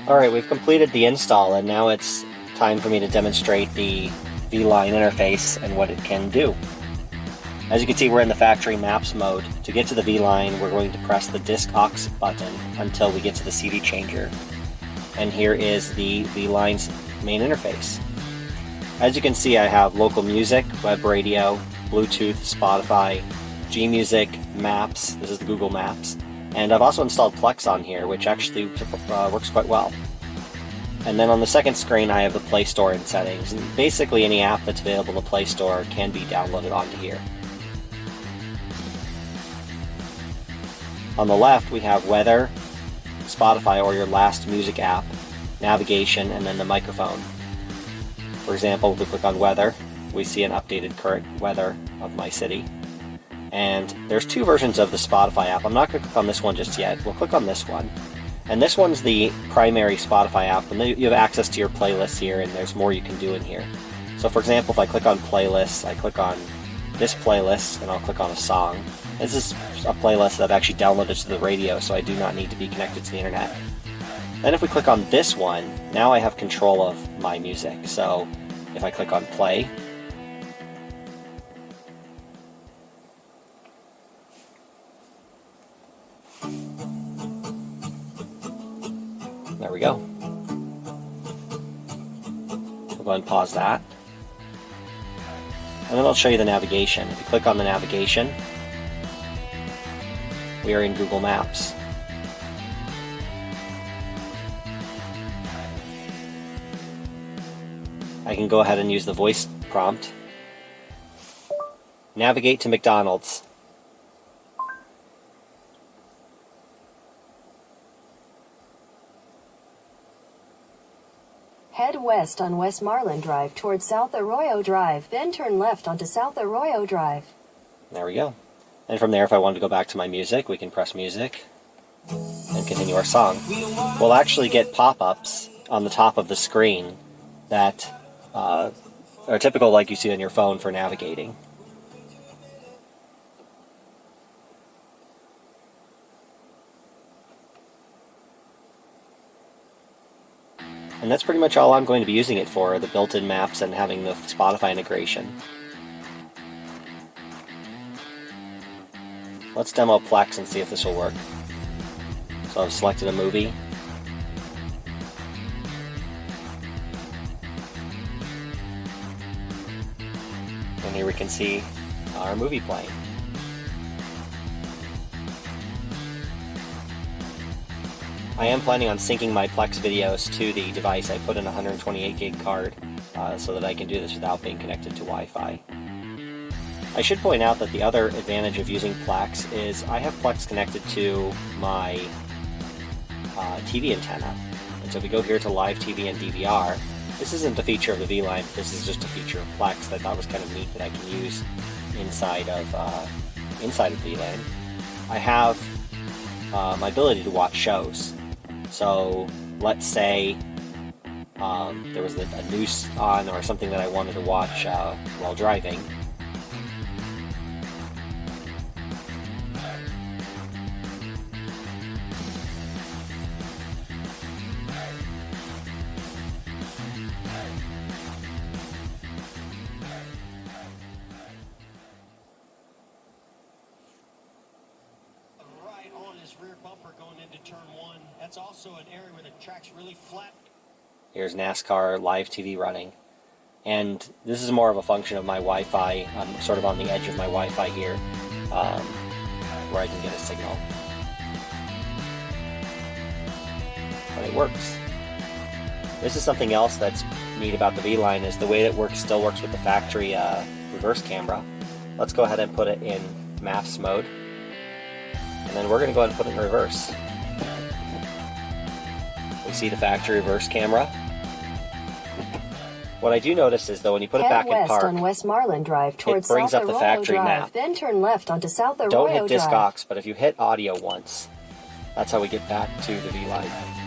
Alright, we've completed the install, and now it's time for me to demonstrate the VLine interface and what it can do. As you can see, we're in the factory maps mode. To get to the VLine, we're going to press the disk aux button until we get to the CD changer. And here is the VLine's main interface. As you can see, I have local music, web radio, Bluetooth, Spotify, G-Music, Maps, this is the Google Maps, and I've also installed Plex on here, which actually works quite well. And then on the second screen I have the Play Store in settings, and basically any app that's available in the Play Store can be downloaded onto here. On the left we have weather, Spotify or your last music app, navigation, and then the microphone. For example, if we click on weather, we see an updated current weather of my city. And there's two versions of the Spotify app. I'm not going to click on this one just yet. We'll click on this one. And this one's the primary Spotify app, and you have access to your playlists here, and there's more you can do in here. So for example, if I click on playlists, I click on this playlist, and I'll click on a song. This is a playlist that I've actually downloaded to the radio, so I do not need to be connected to the internet. Then if we click on this one, now I have control of my music. So if I click on play, there we go. We'll go ahead and pause that. And then I'll show you the navigation. If you click on the navigation, we are in Google Maps. I can go ahead and use the voice prompt. Navigate to McDonald's. Head west on Westmoreland Drive towards South Arroyo Drive, then turn left onto South Arroyo Drive. There we go. And from there, if I wanted to go back to my music, we can press music and continue our song. We'll actually get pop-ups on the top of the screen that are typical like you see on your phone for navigating. And that's pretty much all I'm going to be using it for, the built-in maps and having the Spotify integration. Let's demo Plex and see if this will work. So I've selected a movie. And here we can see our movie playing. I am planning on syncing my Plex videos to the device. I put in a 128 gig card so that I can do this without being connected to Wi-Fi. I should point out that the other advantage of using Plex is I have Plex connected to my TV antenna. And so if we go here to Live TV and DVR, this isn't a feature of the VLine, this is just a feature of Plex that I thought was kind of neat that I can use inside of VLine. I have my ability to watch shows. So let's say there was a news on or something that I wanted to watch while driving. Rear bumper going into turn one. That's also an area where the track's really flat. Here's NASCAR live TV running. And this is more of a function of my Wi-Fi. I'm sort of on the edge of my Wi-Fi here, where I can get a signal. But it works. This is something else that's neat about the VLine, is the way it works still works with the factory reverse camera. Let's go ahead and put it in maps mode. And then we're going to go ahead and put it in reverse. We see the factory reverse camera. What I do notice is, though, when you put it back in park, on Westmoreland Drive towards it brings South up the Arroyo factory Drive, map. then turn left onto South Arroyo Don't hit disc Drive. aux, but if you hit audio once, that's how we get back to the VLine.